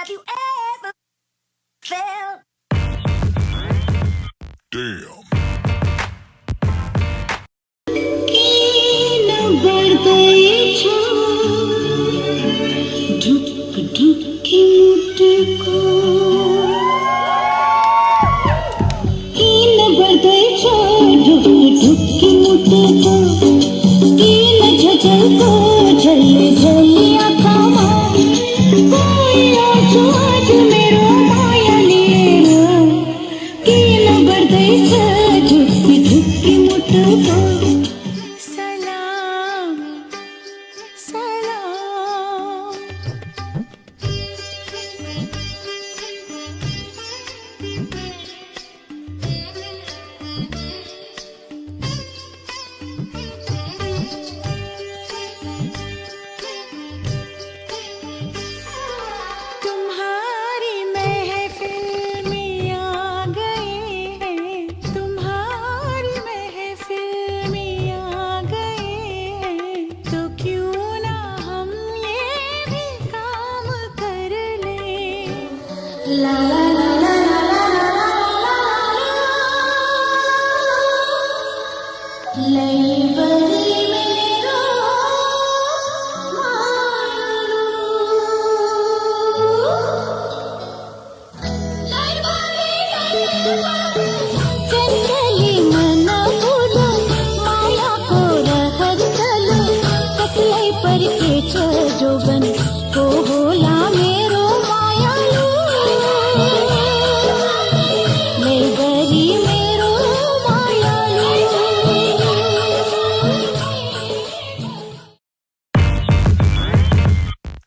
Have you ever felt? Damn.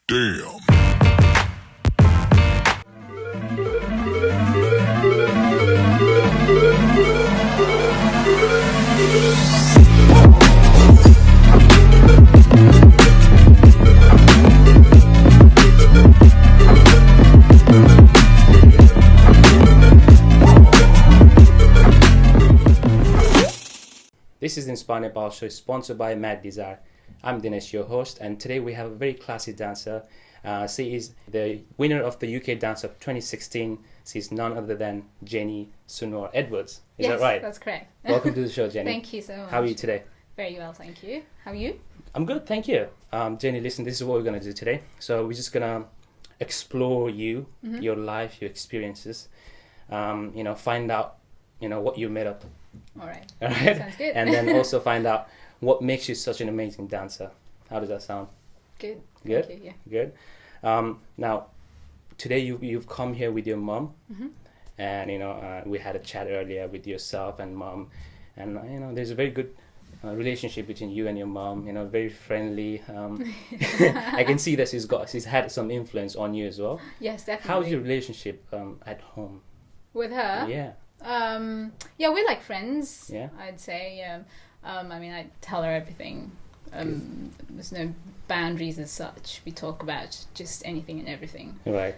Damn. This is the Inspire Nepal show sponsored by Madesire. I'm Dinesh, your host, and today we have a very classy dancer. She is the winner of the UK Dance of 2016. She's none other than Jenny Sunwar Edwards. Is that right? That's correct. Welcome to the show, Jenny. Thank you so much. How are you today? Very well, thank you. How are you? I'm good, thank you. Jenny, listen, this is what we're going to do today. So we're just going to explore you, your life, your experiences, find out, what you're made up. All right. All right. Sounds good. And then also find out what makes you such an amazing dancer. How does that sound? Good. Good? Thank you, yeah. Good. Now, today you've come here with your mom, and we had a chat earlier with yourself and mom, and there's a very good relationship between you and your mom. Very friendly. I can see that she's had some influence on you as well. Yes, definitely. How's your relationship at home? With her? Yeah. We're like friends. Yeah. I'd say. I tell her everything. There's no boundaries as such. We talk about just anything and everything. Right.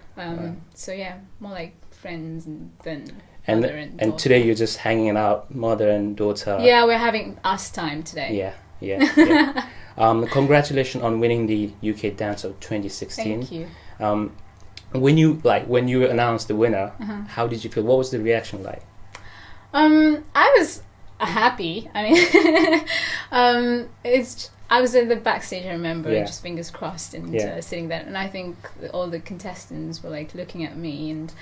So yeah, more like friends than And mother and and daughter. today you're just hanging out, mother and daughter. Yeah, we're having us time today. Yeah. Congratulations on winning the UK Dance of 2016. Thank you. When you announced the winner, how did you feel? What was the reaction like? I was happy. I mean, I was in the backstage, I remember, Yeah. just fingers crossed and Yeah. sitting there. And I think all the contestants were like looking at me and,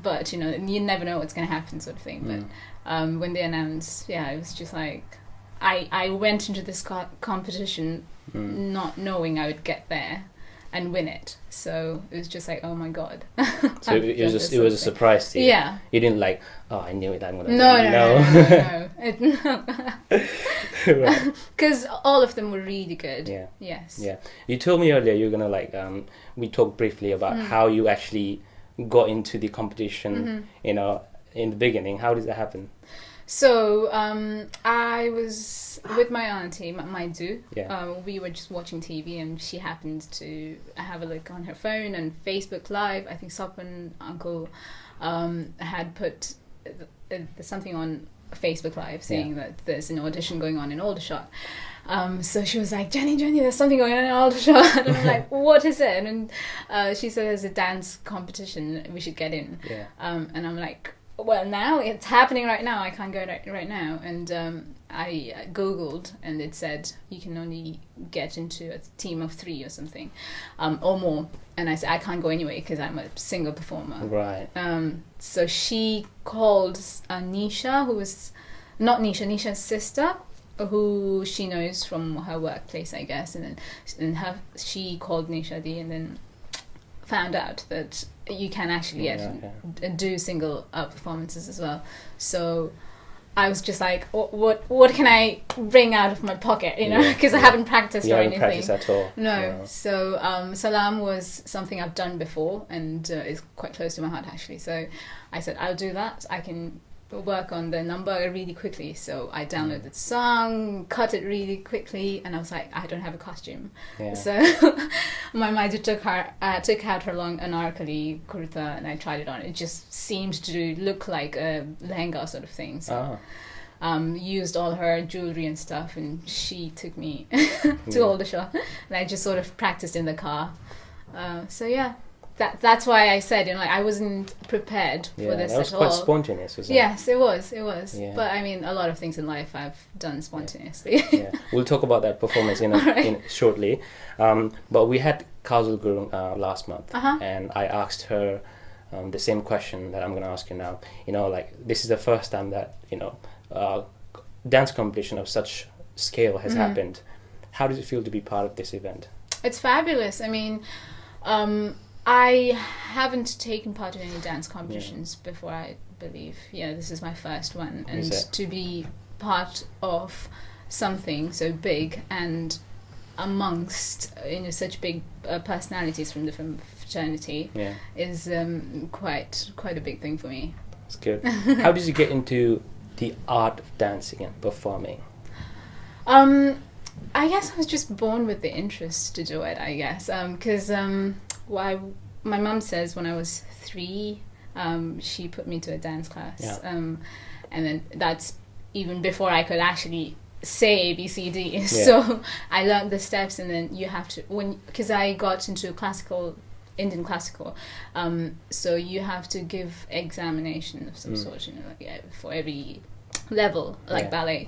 but you never know what's going to happen sort of thing. But when they announced, it was just like, I went into this competition not knowing I would get there and win it. So it was just like, oh my God. So it was a surprise to you. Yeah. You didn't like, oh, I knew it. I'm gonna. No. Because all of them were really good. Yeah. Yes. Yeah. You told me earlier you're gonna we talked briefly about how you actually got into the competition. In the beginning. How did that happen? So I was with my auntie, Maidu. Yeah. We were just watching TV and she happened to have a look on her phone and Facebook Live. I think Sapan uncle had put something on Facebook Live saying that there's an audition going on in Aldershot. So she was like, Jenny, there's something going on in Aldershot. And I'm like, what is it? And she said there's a dance competition, we should get in. Yeah. And I'm like, well, now it's happening right now, I can't go right now. And I Googled, and it said you can only get into a team of 3 or something, or more. And I said, I can't go anyway because I'm a single performer. Right. So she called Nisha, who was not Nisha's sister, who she knows from her workplace, I guess, and she called Nisha D, and then found out that you can actually do single performances as well. So I was just like, what can I bring out of my pocket, because I haven't practiced or anything. Practiced at all. No. So Salam was something I've done before, and is quite close to my heart actually. So I said, I'll do that. I can work on the number really quickly. So I downloaded the song, cut it really quickly, and I was like, I don't have a costume. Yeah. So my mother took out her long anarkali kurta, and I tried it on. It just seemed to look like a lehenga sort of thing. So used all her jewelry and stuff, and she took me to Aldershot, and I just sort of practiced in the car. So yeah. That's why I said, I wasn't prepared for this at all. That was quite spontaneous, wasn't it? Yes, it was. Yeah. But I mean, a lot of things in life I've done spontaneously. Yeah. We'll talk about that performance shortly. But we had Kajal Gurung last month, and I asked her the same question that I'm going to ask you now. This is the first time that dance competition of such scale has happened. How does it feel to be part of this event? It's fabulous. I mean, I haven't taken part in any dance competitions before, I believe. Yeah, this is my first one. And to be part of something so big and amongst such big personalities from different fraternity is quite a big thing for me. That's good. How did you get into the art of dancing and performing? I guess I was just born with the interest to do it, I guess. Because my mum says when I was 3, she put me to a dance class. Yeah. And then that's even before I could actually say ABCD. Yeah. So I learned the steps, and then you have to, because I got into Indian classical, so you have to give examination of some sort, for every level, like ballet.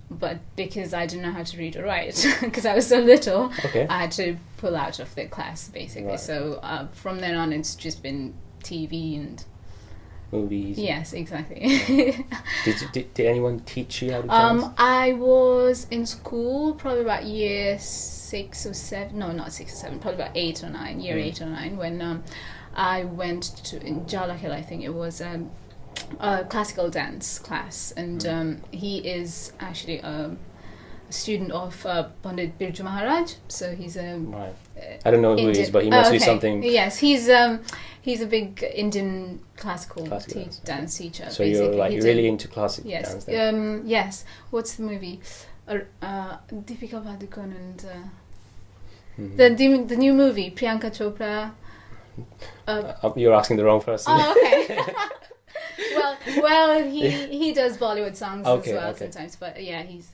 But because I didn't know how to read or write, because I was so little, I had to pull out of the class, basically. Right. So from then on, it's just been TV and movies. Yes, exactly. Yeah. Did anyone teach you how to dance? I was in school probably about year 6 or 7. No, not 6 or 7. Probably about 8 or 9. Year 8 or 9 when I went to in Jalakil. I think it was. A classical dance class, and he is actually a student of Pandit Birju Maharaj. So he's a I don't know who he is, but he must be something. Yes, he's a big Indian classical dance teacher. So basically. You're really into classical dance then? Yes. What's the movie? Deepika Padukone and the new movie, Priyanka Chopra. You're asking the wrong person. Oh, okay. Well, he does Bollywood songs as well sometimes, but he's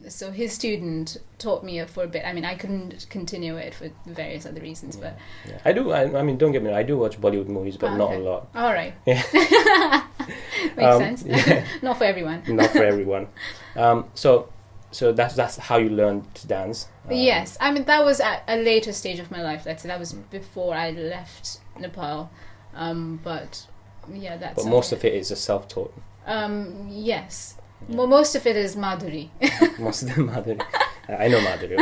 so his student taught me for a bit. I mean, I couldn't continue it for various other reasons, but I do. I mean, don't get me wrong. I do watch Bollywood movies, but not a lot. All right. Yeah. Makes sense. Yeah. Not for everyone. Not for everyone. So that's how you learned to dance. Yes, I mean that was at a later stage of my life. Let's say that was before I left Nepal, but. Yeah, that's. But most of it is a self-taught. Yes. Yeah. Well, most of it is Madhuri. Most of the Madhuri. I know Madhuri.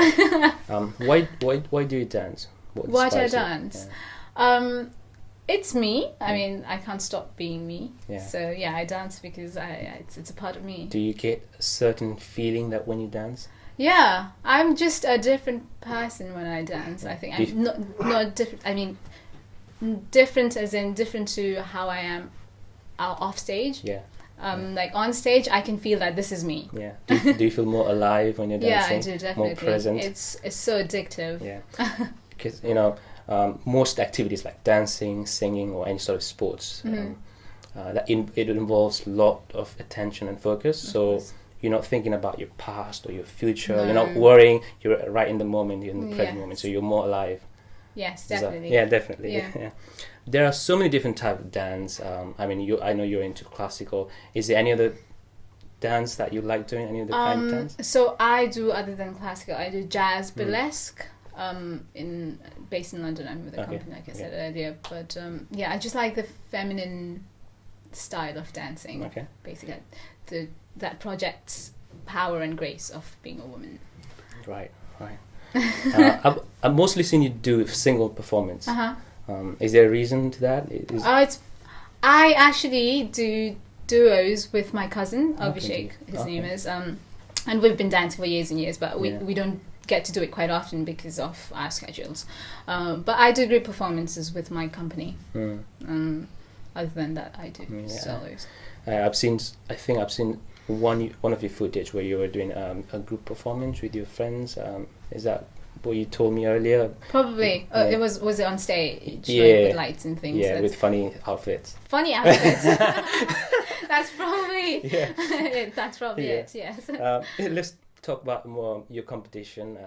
Why do you dance? Why do I dance? Yeah. It's me. I mean, I can't stop being me. Yeah. So I dance because it's a part of me. Do you get a certain feeling that when you dance? Yeah, I'm just a different person when I dance. I think I'm not different. I mean. Different as in different to how I am off stage. Yeah. Like on stage, I can feel that this is me. Yeah. Do you feel more alive when you're dancing? Yeah, I do, definitely. More present. It's so addictive. Yeah. Because most activities like dancing, singing, or any sort of sports, it involves a lot of attention and focus. So you're not thinking about your past or your future. No. You're not worrying. You're right in the moment. You're in the present Yes. moment. So you're more alive. Yes, Is that- definitely. yeah, definitely. Yeah. Yeah. There are so many different types of dance. I mean, I know you're into classical. Is there any other dance that you like doing? Any other kind of dance? So I do, other than classical, I do jazz burlesque. Based in London. I'm with a Okay, company, like I said earlier. But I just like the feminine style of dancing. Okay. Basically, that projects power and grace of being a woman. Right. I've mostly seen you do single performance. Is there a reason to that? I actually do duos with my cousin Okay. Abhishek. His Okay. name is, and we've been dancing for years and years, but Yeah. we don't get to do it quite often because of our schedules. But I do group performances with my company. Other than that, I do solos. I think I've seen one of your footage where you were doing a group performance with your friends. Is that what you told me earlier? Probably. Yeah. It was it on stage, Yeah. like, with lights and things. Yeah, That's with funny outfits. funny outfits. That's probably Yeah. that's probably Yeah. it. Yes. Let's talk about more your competition.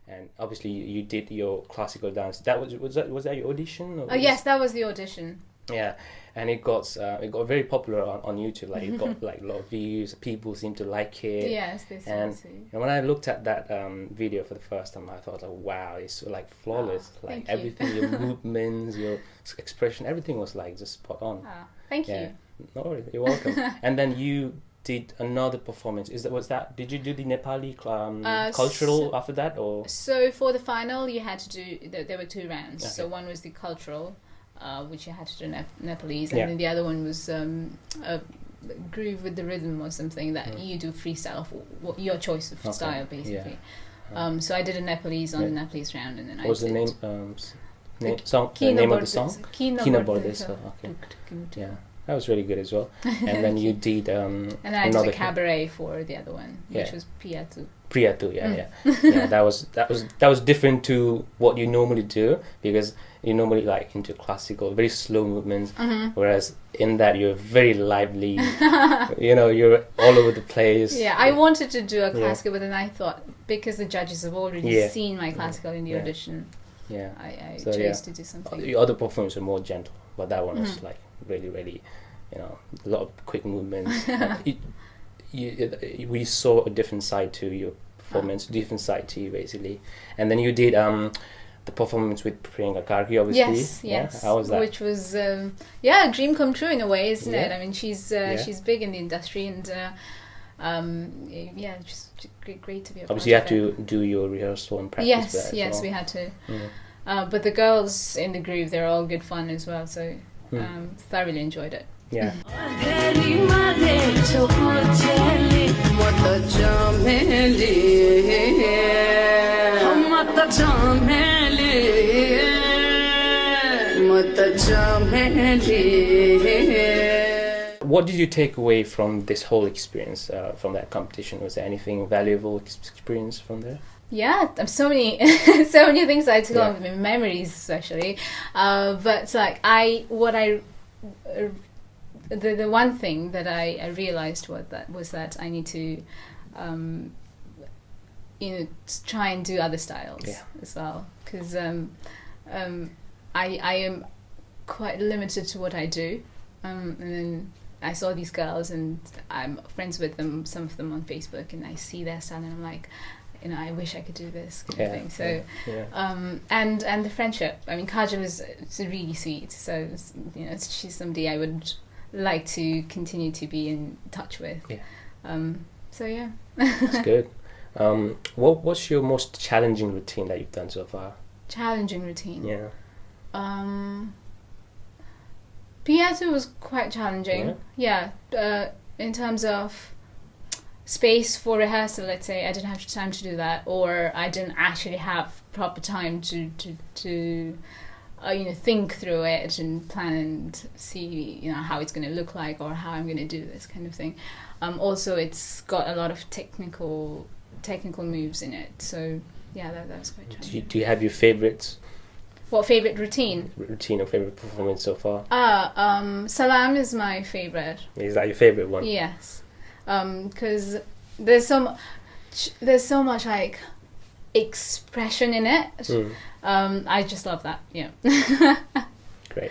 And obviously you did your classical dance. Was that your audition? Or Yes, that was the audition. Yeah, and it got very popular on YouTube. Like it got like a lot of views. People seem to like it. Yes, this And, is. and when I looked at that video for the first time, I thought, like, wow, it's so, like flawless. Oh, like thank you. everything, your movements, your expression, everything was like just spot on. Thank Yeah. you. No worries, you're welcome. And then you did another performance. Did you do the Nepali cultural after that, or? So for the final, you had to do. There were 2 rounds. Okay. So one was the cultural, which you had to do Nepalese, Yeah. and then the other one was a groove with the rhythm or something that you do freestyle for your choice of style, basically. Yeah. So I did a Nepalese on Yeah. the Nepalese round, and then What was the name? The Kino name of the song? Kino Kino Bordes. Bordes. Okay. Yeah, that was really good as well. And then you did And then I did another a cabaret for the other one, which Yeah. was Piatu. Priyatu, yeah. That was different to what you normally do, because you're normally like into classical, very slow movements, whereas in that you're very lively. You're all over the place. Yeah, I wanted to do a classical, but then I thought, because the judges have already Yeah. seen my classical in the Yeah. audition, Yeah. I So, chose to do something. The other performances are more gentle, but that one was like really, really, a lot of quick movements. We saw a different side to your performance, different side to you basically. And then you did the performance with Priyanka Karki, obviously. Yes, yes. How was that? Which was a dream come true in a way, isn't it? I mean, she's big in the industry, and just great to be a part Obviously, you of had it. to do your rehearsal and practice for that as Yes, well. we had to. Yeah. But the girls in the groove, they're all good fun as well, so thoroughly enjoyed it. Yeah. What did you take away from this whole experience, from that competition? Was there anything valuable experience from there? Yeah, so many, so many things I took along with me, memories especially. But like the one thing that I realized was that I need to, try and do other styles as well, because I am quite limited to what I do, and then I saw these girls and I'm friends with them, some of them on Facebook, and I see their style and I'm like, I wish I could do this kind of thing. So, and the friendship. I mean, Kajal is really sweet. So, she's somebody I would like to continue to be in touch with. Yeah. So yeah. That's good. What's your most challenging routine that you've done so far? Challenging routine. Yeah. Piatu was quite challenging. Yeah. In terms of space for rehearsal, let's say, I didn't have time to do that, or I didn't actually have proper time to think through it and plan and see how it's going to look like or how I'm going to do this kind of thing. Also, it's got a lot of technical moves in it, so yeah, that was quite challenging. Do you have your favorites? What favorite routine? Routine or favorite performance so far? Salam is my favorite. Is that your favorite one? Yes. because there's so much like expression in it. I just love that. Yeah. Great.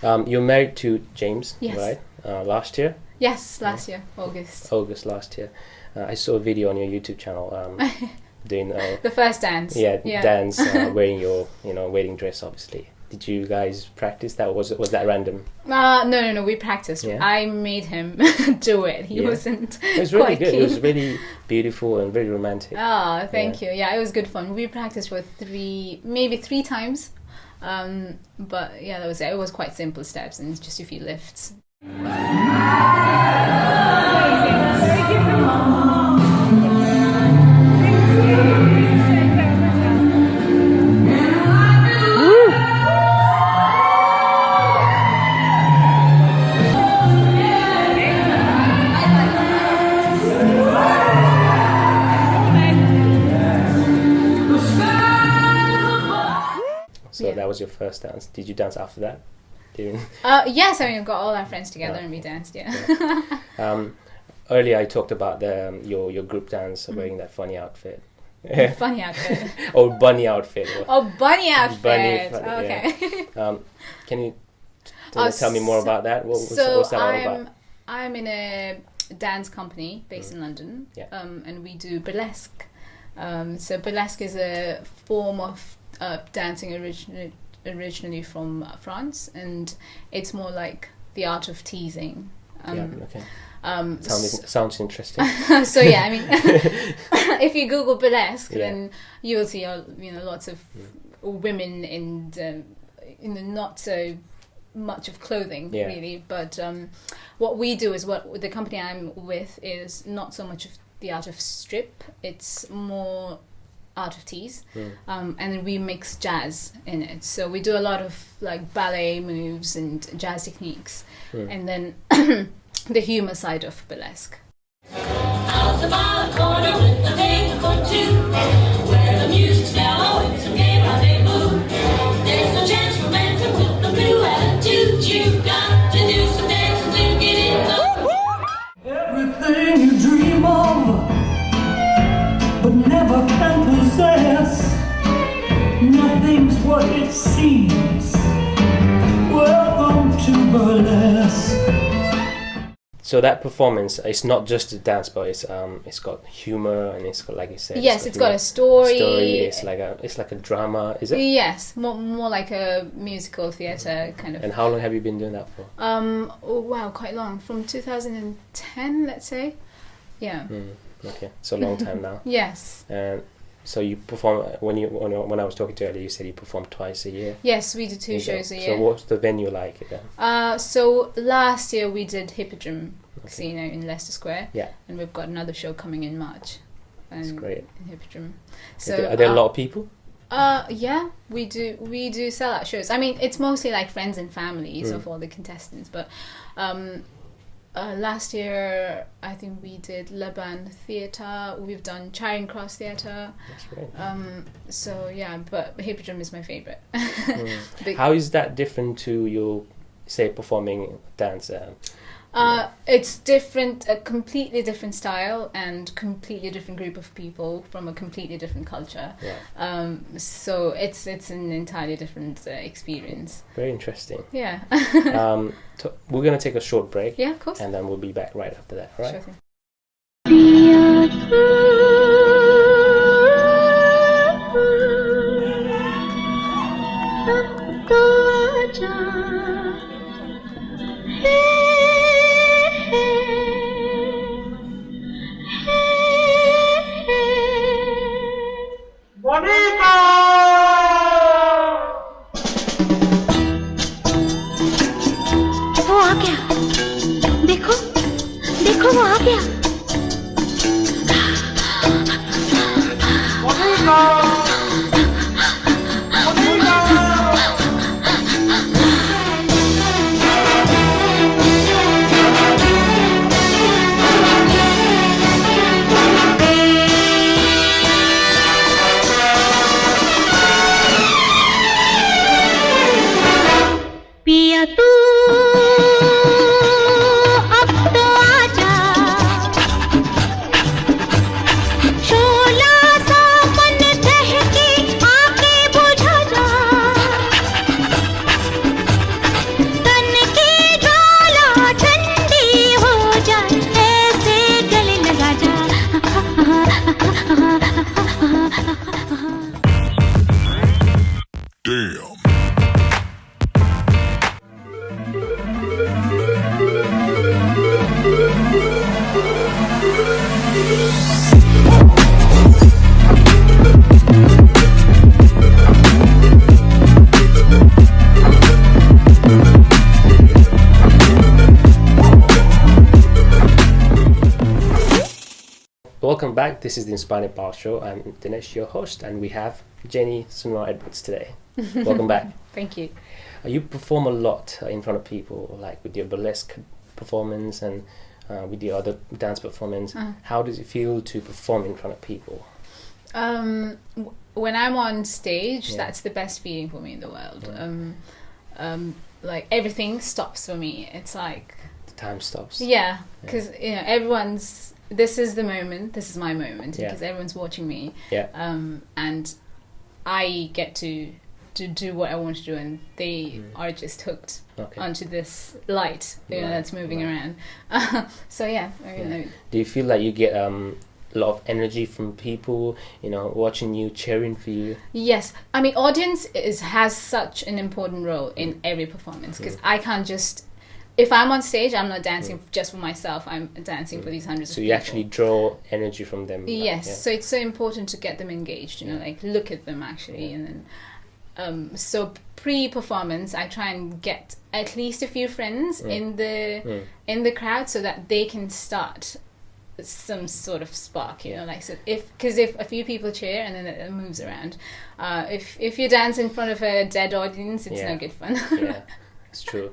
You're married to James, Yes. right? Last year? Yes, last year, August. August last year. I saw a video on your YouTube channel doing The first dance. dance wearing your wedding dress. Obviously, did you guys practice that? Was that random? No. We practiced. Yeah. I made him do it. He wasn't. It was really quite good. keen. It was really beautiful and very romantic. Oh, thank you. Yeah, it was good fun. We practiced for maybe three times. But yeah, that was it. It was quite simple steps and just a few lifts. So that was your first dance. Did you dance after that? Yes, I mean, we've got all our friends together and we danced, yeah. Earlier I talked about your group dance wearing that funny outfit. Funny outfit. Or bunny outfit. Oh, bunny outfit. Bunny, okay. Yeah. Can you tell me more about that? What's that all about? I'm in a dance company based in London, Yeah. and we do burlesque. So burlesque is a form of dancing originally from France, and it's more like the art of teasing. Okay. Sounds interesting. So yeah, I mean, if you Google burlesque, then you will see lots of women in not so much of clothing really. But what we do is what the company I'm with is not so much of the art of strip. It's more art of tease, and then we mix jazz in it. So we do a lot of like ballet moves and jazz techniques, and then the humor side of burlesque. Out about the corner with a table for two, where the music's mellow, it's a gay rendezvous. There's no chance for romancing with the blue attitude. You've got to do some dancing to get in the everything you dream of, but never can possess. Nothing's what it seems. Welcome to burlesque. So that performance, it's not just a dance, but it's got humor and it's got, like you said, Yes, it's got a story. It's like a drama, is it? Yes, more like a musical theatre kind of. And how long have you been doing that for? Oh wow, quite long. From 2010, let's say. Yeah. Okay, so a long time now. Yes. And so you perform when I was talking to you earlier, you said you perform twice a year. Yes, we do two shows a year. So what's the venue like then? So last year we did Hippodrome Casino in Leicester Square. Yeah. And we've got another show coming in March. That's great. In Hippodrome. So are there a lot of people? Yeah, we do sell out shows. I mean, it's mostly like friends and families of all the contestants, but last year I think we did Laban Theatre. We've done Charing Cross Theatre. That's great. So yeah, but Hippodrome is my favourite. How is that different to your, say, performing dance? It's different, a completely different style and completely different group of people from a completely different culture. Yeah. So it's an entirely different experience. Very interesting. Yeah. We're going to take a short break. Yeah, of course. And then we'll be back right after that, all right? Sure thing. वो आ गया, देखो देखो वो आ गया। Damn. Welcome back. This is the Inspired Bar Show. I'm Dinesh, your host, and we have Jenny Sunwar Edwards today. Welcome back. Thank you. You perform a lot in front of people, like with your burlesque performance and with your other dance performance. How does it feel to perform in front of people? When I'm on stage, that's the best feeling for me in the world. Like everything stops for me. It's like The time stops. yeah, because everyone's. This is the moment. This is my moment Yeah. because everyone's watching me. Yeah. And I get to do what I want to do, and they are just hooked Okay. onto this light, that's moving around. So yeah, Do you feel like you get a lot of energy from people, watching you, cheering for you? yes. I mean, audience has such an important role in every performance because I can't just. If I'm on stage, I'm not dancing just for myself. I'm dancing for these hundreds of So people. you actually draw energy from them. Yes, so it's so important to get them engaged, like look at them actually. And then, so pre-performance, I try and get at least a few friends in the crowd so that they can start some sort of spark, like, so because if a few people cheer and then it moves around, if you dance in front of a dead audience, it's no good fun. Yeah, it's true.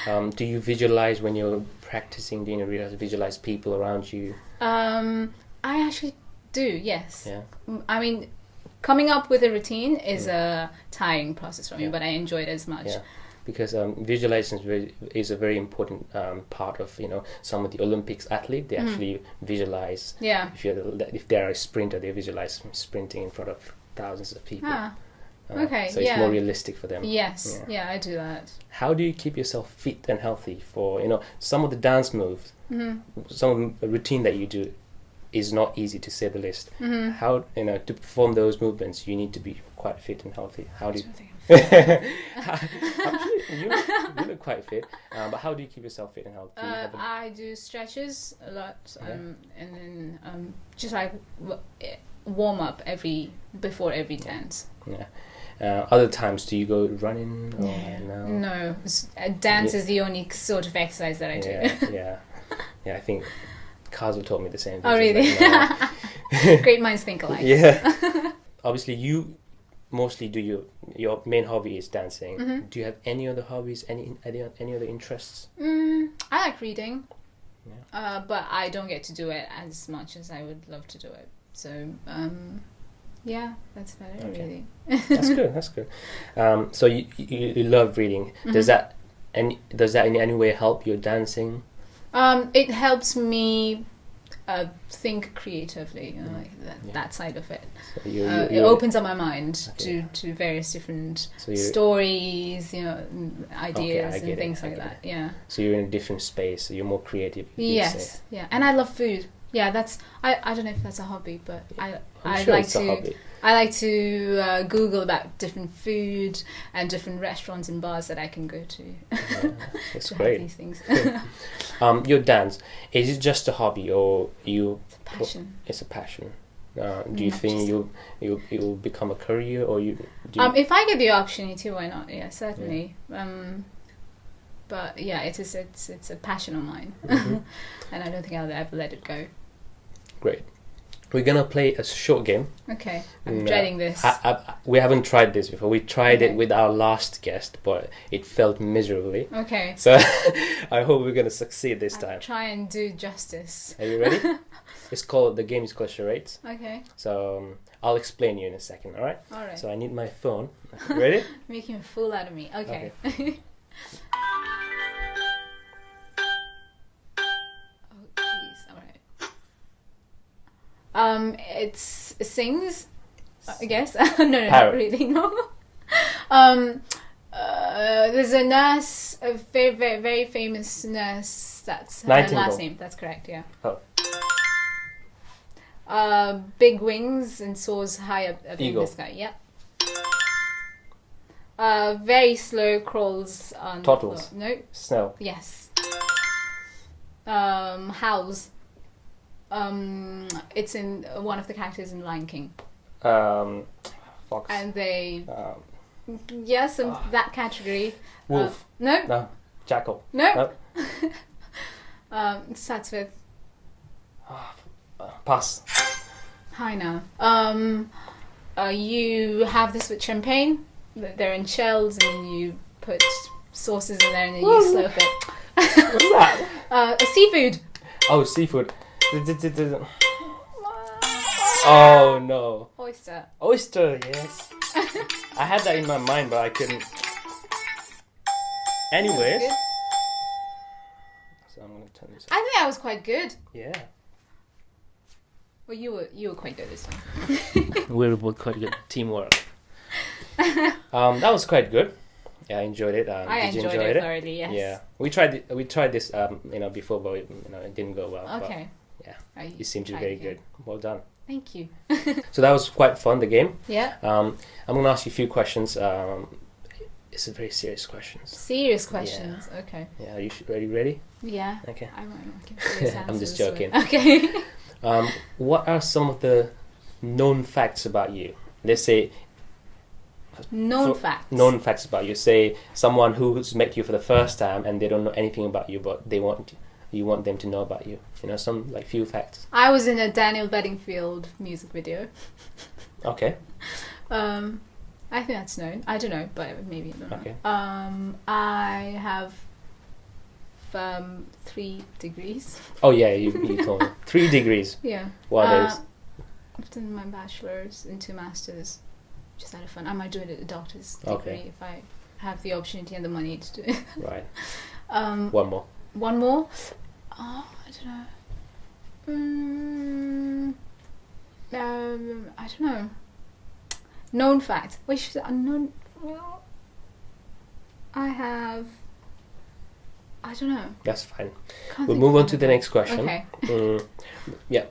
Do you visualize when you're practicing? Do you visualize people around you? I actually do, yes. Yeah. I mean, coming up with a routine is a tiring process for me, but I enjoy it as much. Yeah. Because visualization is a very important part of some of the Olympics athletes. They actually visualize. Yeah. If they are a sprinter, they visualize sprinting in front of thousands of people. Okay. So it's more realistic for them. Yes. Yeah, I do that. How do you keep yourself fit and healthy for some of the dance moves? Some of the routine that you do is not easy, to say the least. How to perform those movements, you need to be quite fit and healthy. How do you? You look quite fit, but how do you keep yourself fit and healthy? I do stretches a lot, and then just like warm up before every dance. Yeah. Other times, do you go running? Or No. Dance is the only sort of exercise that I do. Yeah. I think Kazu told me the same thing. Oh, really? Great minds think alike. Yeah. Obviously, you mostly do your main hobby is dancing. Do you have any other hobbies? Any other interests? I like reading, but I don't get to do it as much as I would love to do it. So. Yeah, that's about it, really. That's good. So you love reading. Does that in any way help your dancing? It helps me think creatively, like that side of it. So it opens up my mind to various different stories, ideas and things like that. Yeah. So you're in a different space. So you're more creative. Yes. Yeah, and I love food. Yeah, that's I don't know if that's a hobby, but I sure like it's a hobby. I like to Google about different food and different restaurants and bars that I can go to. That's to great. Have these things. Your dance, is it just a hobby or you? It's a passion. It's a passion. Do you think you'll become a career or you? If I get the opportunity, why not? Yeah, certainly. But yeah, it's a passion of mine, and I don't think I'll ever let it go. Great. We're gonna play a short game. Okay, I'm dreading this. We haven't tried this before. We tried it with our last guest, but it failed miserably. Okay. So I hope we're gonna succeed this time. Try and do justice. Are you ready? The game is called charades. Okay. So I'll explain you in a second. All right. All right. So I need my phone. Ready? Making a fool out of me. Okay. It sings, I guess. No, not really. No. There's a nurse, a very, very, very famous nurse. That's her last name. That's correct. Yeah. Oh. Big wings and soars high up in the sky. Yeah. Very slow crawls on the Turtles. floor. No. Snow. Yes. Howls. It's in one of the characters in Lion King. Fox. And they... Um, yes, in that category. wolf. No. No. Jackal. No. It starts with Pass. hyena. You have this with champagne. They're in shells, and then you put sauces in there, and then you slurp it. What's that? A seafood. Oh, seafood. Oh no. Oyster. Oyster, yes. I had that in my mind, but I couldn't. Anyways. Good. So I'm gonna turn this I think that was quite good. Yeah. Well, you were quite good this time. We're both quite good. Teamwork. That was quite good. Yeah, I enjoyed it. I did you enjoyed enjoy it it? thoroughly. Yes. Yeah. We tried this before, but it didn't go well. Okay. But, yeah. I You seem to be tried very again. good. Well done. Thank you. So that was quite fun, the game. Yeah. I'm going to ask you a few questions. It's a very serious questions. Serious questions. Okay. Yeah, are you ready? Yeah. Okay. I might not give serious I'm just answers, joking. but- Okay. What are some of the known facts about you? Let's say Known facts. known facts about you. Say someone who's met you for the first time and they don't know anything about you, but you want them to know about you. Some like few facts. I was in a Daniel Bedingfield music video. Okay. I think that's known. I don't know, but maybe I don't know. Okay. I have 3 degrees. Oh yeah, you told me 3 degrees. Yeah. What are those? I've done my bachelor's and 2 masters. Just out of fun. I might do it at a doctor's degree Okay. if I have the opportunity and the money to do it. Right. Um, One more. One more. Oh, I don't know. I don't know. Known fact. Wait, should I unknown? Well, I have. I don't know. That's fine. Can't We'll think move of on to the anything. next question. Okay. Yeah,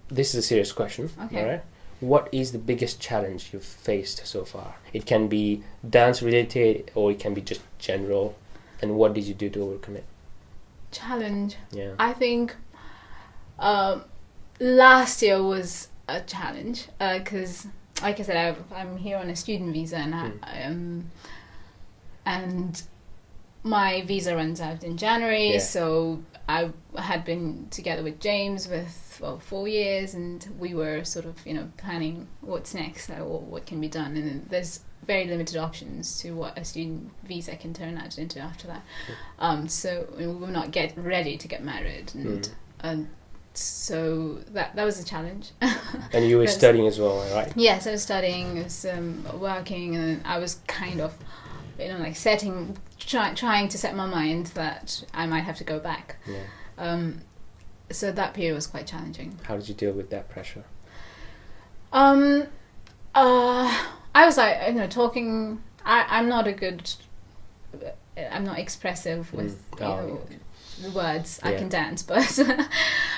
this is a serious question. Okay. All right. What is the biggest challenge you've faced so far? It can be dance related, or it can be just general. And what did you do to overcome it? Challenge. Yeah. I think last year was a challenge because, like I said, I'm here on a student visa, and my visa runs out in January. Yeah. So I had been together with James with 4 years, and we were sort of planning what's next, or what can be done, and then there's very limited options to what a student visa can turn out into after that. So we were not ready to get married, and so that was a challenge. And you were Yes. studying as well, right? Yes, I was studying, I was working, and I was kind of, trying to set my mind that I might have to go back. Yeah. So that period was quite challenging. How did you deal with that pressure? I was talking. I'm not expressive with the words. I Yeah. can dance, but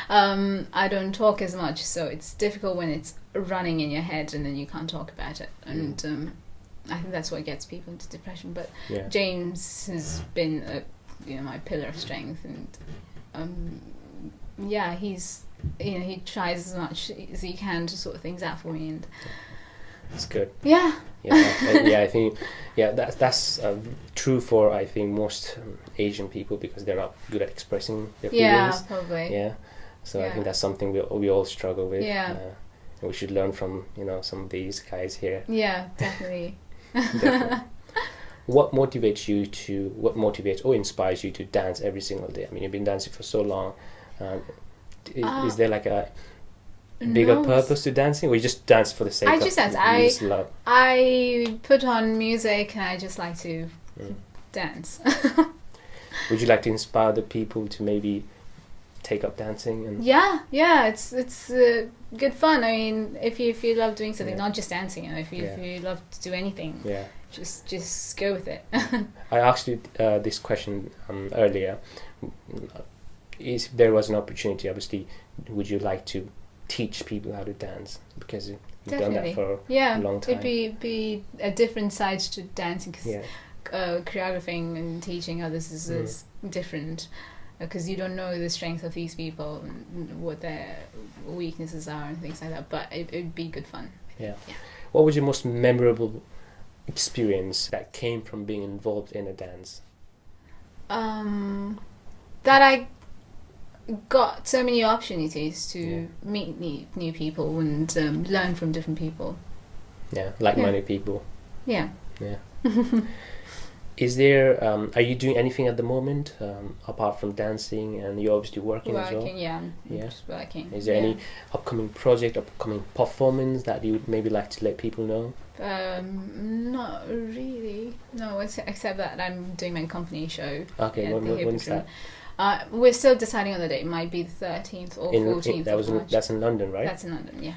I don't talk as much. So it's difficult when it's running in your head and then you can't talk about it. And I think that's what gets people into depression. But Yeah. James has been my pillar of strength, and he's he tries as much as he can to sort things out for me, and It's good. yeah. Yeah, I think that's true for I think most Asian people, because they're not good at expressing their Yeah, feelings. probably. Yeah. So I Yeah. think that's something we all struggle with. Yeah. And we should learn from some of these guys here. Yeah, definitely. Definitely. What motivates or inspires you to dance every single day? I mean, you've been dancing for so long. Is there like a bigger No, purpose to dancing, or you just dance for the sake I of just dance. you just love? I put on music and I just like to dance. Would you like to inspire the people to maybe take up dancing? And Yeah, it's good fun. I mean, if you love doing something, Yeah. not just dancing, if you love to do anything, yeah. just go with it. I asked you this question earlier. If there was an opportunity, obviously, would you like to teach people how to dance? Because You've done that for yeah, a long time. it'd be a different side to dancing because Yeah. choreographing and teaching others is different because you don't know the strength of these people and what their weaknesses are and things like that. But it'd be good fun. Yeah. Yeah. What was your most memorable experience that came from being involved in a dance? That I got so many opportunities to meet new people and learn from different people. Yeah, like-minded people. Yeah. Yeah. Is there? Are you doing anything at the moment apart from dancing? And you're obviously working as well. Working, yeah. Yeah. Just working. Is there any upcoming project, upcoming performance that you would maybe like to let people know? Not really. No, except that I'm doing my company show. Okay, at the when's Hippodrome. that? We're still deciding on the date. It might be the 13th or 14th of March. That's in London, right? That's in London, yeah.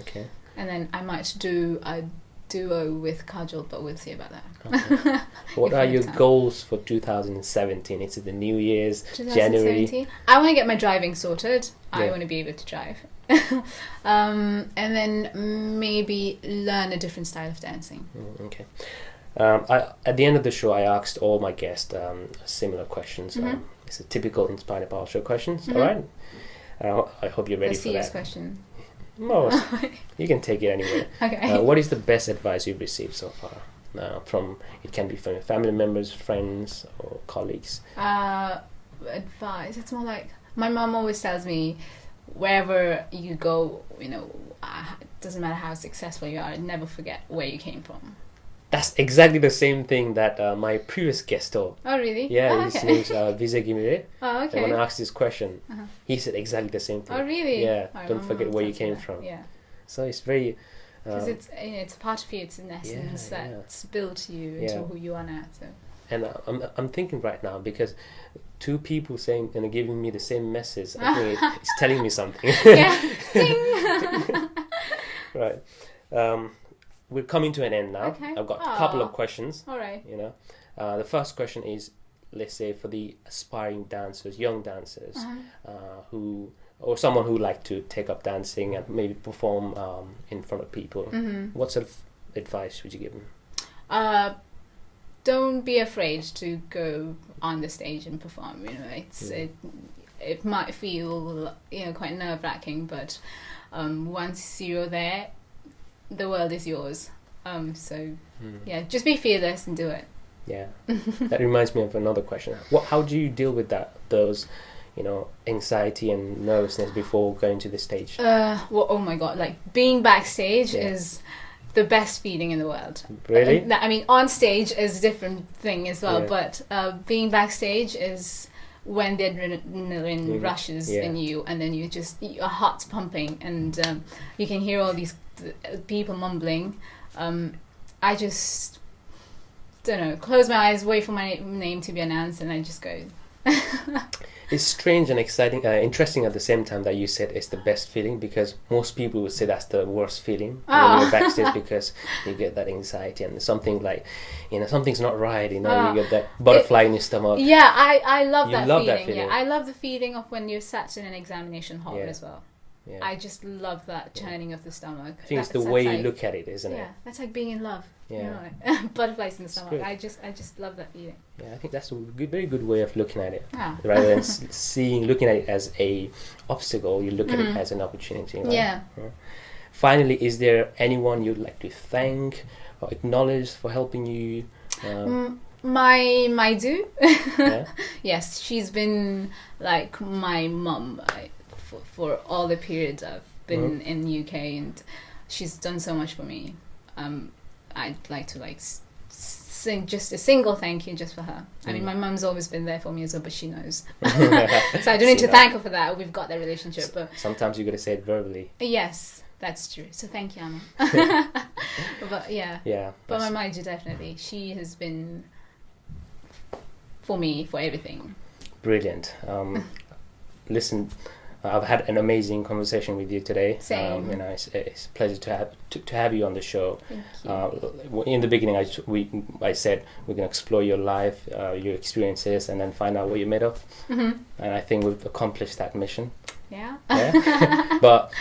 Okay. And then I might do a duo with Kajol, but we'll see about that. Okay. What If are we your have time. goals for 2017? It's the New Year's, January. 2017. I want to get my driving sorted. I Yeah. want to be able to drive. And then maybe learn a different style of dancing. Okay. At the end of the show, I asked all my guests similar questions. It's a typical Inspire Nepal show questions. All right. I hope you're ready The for serious that. question. No, you can take it anywhere. Okay. What is the best advice you've received so far? It can be from your family members, friends, or colleagues. Advice. It's more like my mom always tells me, wherever you go, it doesn't matter how successful you are, never forget where you came from. That's exactly the same thing that my previous guest told. Oh, really? Yeah, Oh, his okay. name's Vijay Gimire. Oh, And when okay. I asked this question, he said exactly the same thing. Oh, really? Yeah, Oh, don't my forget mom where you tells me came that. from. Yeah. So it's very... Because it's a part of you, it's an essence yeah. that's built you Yeah. into who you are now. So. And I'm thinking right now, because two people saying and giving me the same message, I think it's telling me something. Yeah. Ding. Right. We're coming to an end now. Okay. I've got a couple Aw. of questions. All right. The first question is, let's say, for the aspiring dancers, young dancers, who, or someone who like to take up dancing and maybe perform in front of people. What sort of advice would you give them? Don't be afraid to go on the stage and perform. It might feel quite nerve-wracking, but once you're there, the world is yours. Just be fearless and do it. Yeah, that reminds me of another question. How do you deal with those anxiety and nervousness before going to the stage? Oh my god! Like being backstage Yeah. is the best feeling in the world. Really? I mean, on stage is a different thing as well, Yeah. but being backstage is when the adrenaline rushes Yeah. in you, and then your heart's pumping, and you can hear all these people mumbling. I just don't know. Close my eyes, wait for my name to be announced, and I just go. It's strange and exciting, interesting at the same time that you said it's the best feeling, because most people would say that's the worst feeling when you're backstage, because you get that anxiety and something like, something's not right, you get that butterfly in your stomach. Yeah, I love You that love feeling. that feeling. Yeah, I love the feeling of when you're sat in an examination hall Yeah. as well. Yeah. I just love that churning of the stomach. I think it's the way you look at it, isn't it? Yeah, that's like being in love. Yeah. Butterflies in the stomach. good. I just love that feeling. Yeah, I think that's a very good way of looking at it. Ah. Rather than looking at it as a obstacle, you look at it as an opportunity. Right? Yeah. Finally, is there anyone you'd like to thank or acknowledge for helping you? My do. Yeah? Yes, she's been like my mum for all the periods I've been in the UK, and she's done so much for me. I'd like to sing just a single thank you just for her. I mean, my mum's always been there for me as well, but she knows. So I don't need to thank her for that. We've got that relationship. But Sometimes you got to say it verbally. yes, that's true. So thank you, Anna. But yeah. Yeah. But my mum, definitely. She has been for me for everything. Brilliant. Listen, I've had an amazing conversation with you today. Same. It's a pleasure to have you on the show. Thank you. In the beginning, I said we're going to explore your life, your experiences, and then find out what you're made of. And I think we've accomplished that mission. Yeah. Yeah? But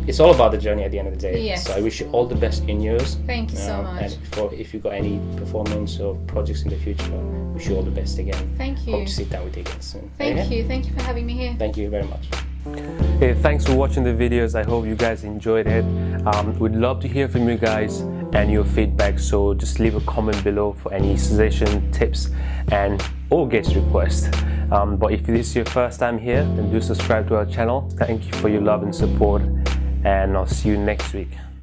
it's all about the journey at the end of the day. Yes. So I wish you all the best in yours. Thank you so much. And if you got any performance or projects in the future, wish you all the best again. Thank you. Hope to sit down with you again soon. Thank you. Thank you for having me here. Thank you very much. Hey, thanks for watching the videos. I hope you guys enjoyed it. We'd love to hear from you guys and your feedback, so just leave a comment below for any suggestion, tips, and or guest requests. But if this is your first time here, then do subscribe to our channel. Thank you for your love and support, and I'll see you next week.